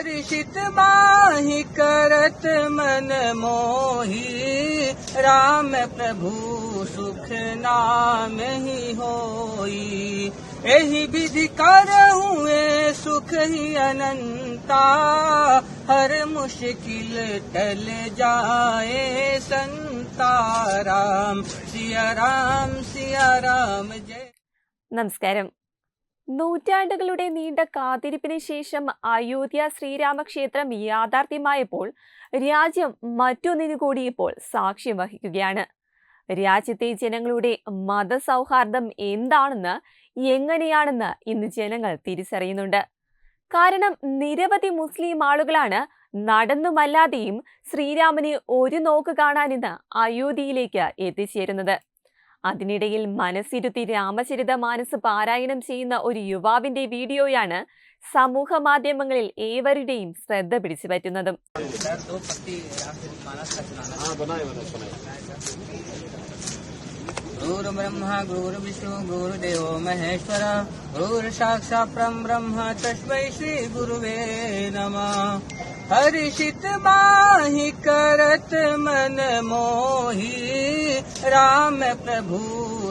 हर्षित माहि करत मन मोही, राम प्रभु सुख नाम ही होई। एहि विधि करहुए सुख ही अनंता, हर मुश्किल टल जाए संता। राम सिया राम जय। നമസ്കാരം. നൂറ്റാണ്ടുകളുടെ നീണ്ട കാത്തിരിപ്പിന് ശേഷം അയോധ്യ ശ്രീരാമക്ഷേത്രം യാഥാർത്ഥ്യമായപ്പോൾ രാജ്യം മറ്റൊന്നിനു കൂടി ഇപ്പോൾ സാക്ഷ്യം വഹിക്കുകയാണ്. രാജ്യത്തെ ജനങ്ങളുടെ മതസൗഹാർദ്ദം എന്താണെന്ന്, എങ്ങനെയാണെന്ന് ഇന്ന് ജനങ്ങൾ തിരിച്ചറിയുന്നുണ്ട്. കാരണം നിരവധി മുസ്ലിം ആളുകളാണ് നടന്നുമല്ലാതെയും ശ്രീരാമനെ ഒരു നോക്ക് കാണാനിന്ന് അയോധ്യയിലേക്ക് എത്തിച്ചേരുന്നത്. അതിനിടയിൽ മനസ്സിരുത്തി രാമചരിതമാനസ് പാരായണം ചെയ്യുന്ന ഒരു യുവാവിന്റെ വീഡിയോയാണ് സമൂഹ മാധ്യമങ്ങളിൽ ഏവരുടെയും ശ്രദ്ധ പിടിച്ചു പറ്റുന്നതും. गुरु ब्रह्मा गुरु विष्णु गुरुदेव महेश्वर, गुरु साक्षात् परब्रह्म तस्मै श्री गुरुवे नमः। हर्षित माहि करत मन मोही, राम प्रभु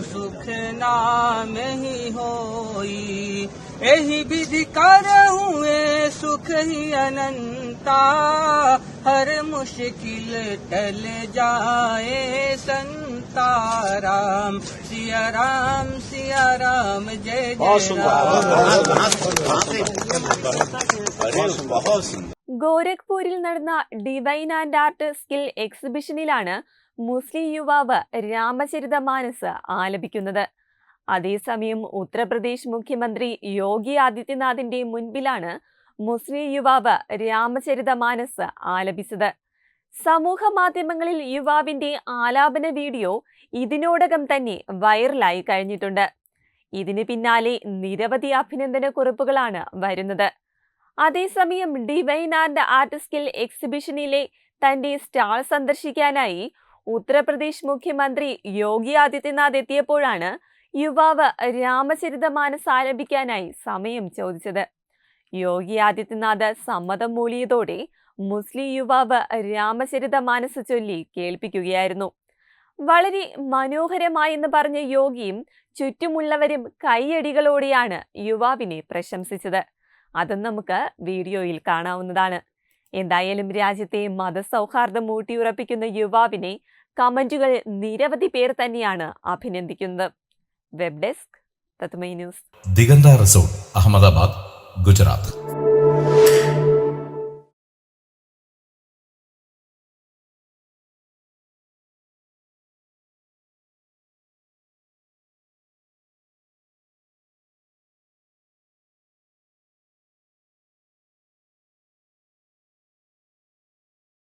सुख नाम ही होई। एहि विधि करहुए सुख ही अनंता, हर मुश्किल टल जाए संता। राम सिया राम जय जय राम। ഗോരഖ്പൂരിൽ നടന്ന ഡിവൈൻ ആൻഡ് ആർട്ട് സ്കിൽ എക്സിബിഷനിലാണ് മുസ്ലിം യുവാവ് രാമചരിതമാനസ് ആലപിക്കുന്നത്. അതേസമയം ഉത്തർപ്രദേശ് മുഖ്യമന്ത്രി യോഗി ആദിത്യനാഥിന്റെ മുൻപിലാണ് മുസ്ലിം യുവാവ് രാമചരിതമാനസ് ആലപിച്ചത്. സമൂഹ മാധ്യമങ്ങളിൽ യുവാവിന്റെ ആലാപന വീഡിയോ ഇതിനോടകം തന്നെ വൈറലായി കഴിഞ്ഞിട്ടുണ്ട്. ഇതിന് പിന്നാലെ നിരവധി അഭിനന്ദന കുറിപ്പുകളാണ് വരുന്നത്. അതേസമയം ഡിവൈൻ ആൻഡ് ആർട്ട് സ്കിൽ എക്സിബിഷനിലെ തന്റെ സ്റ്റാൾ സന്ദർശിക്കാനായി ഉത്തർപ്രദേശ് മുഖ്യമന്ത്രി യോഗി ആദിത്യനാഥ് എത്തിയപ്പോഴാണ് യുവാവ് രാമചരിതമാനസ് ആലപിക്കാനായി സമയം ചോദിച്ചത്. യോഗി ആദിത്യനാഥ് സമ്മതം മൂളിയതോടെ മുസ്ലിം യുവാവ് രാമചരിതമാനസ് ചൊല്ലി കേൾപ്പിക്കുകയായിരുന്നു. വളരെ മനോഹരമായെന്ന് പറഞ്ഞ യോഗിയും ചുറ്റുമുള്ളവരും കൈയടികളോടെയാണ് യുവാവിനെ പ്രശംസിച്ചത്. അതും നമുക്ക് വീഡിയോയിൽ കാണാവുന്നതാണ്. എന്തായാലും രാജ്യത്തെ മതസൗഹാർദ്ദം ഊട്ടിയുറപ്പിക്കുന്ന യുവാവിനെ കമന്റുകൾ നിരവധി പേർ തന്നെയാണ് അഭിനന്ദിക്കുന്നത്. വെബ് ഡെസ്ക് തത്മൈ ന്യൂസ്. ദിഗന്ത റിസോർട്ട്, അഹമ്മദാബാദ്, ഗുജറാത്ത്.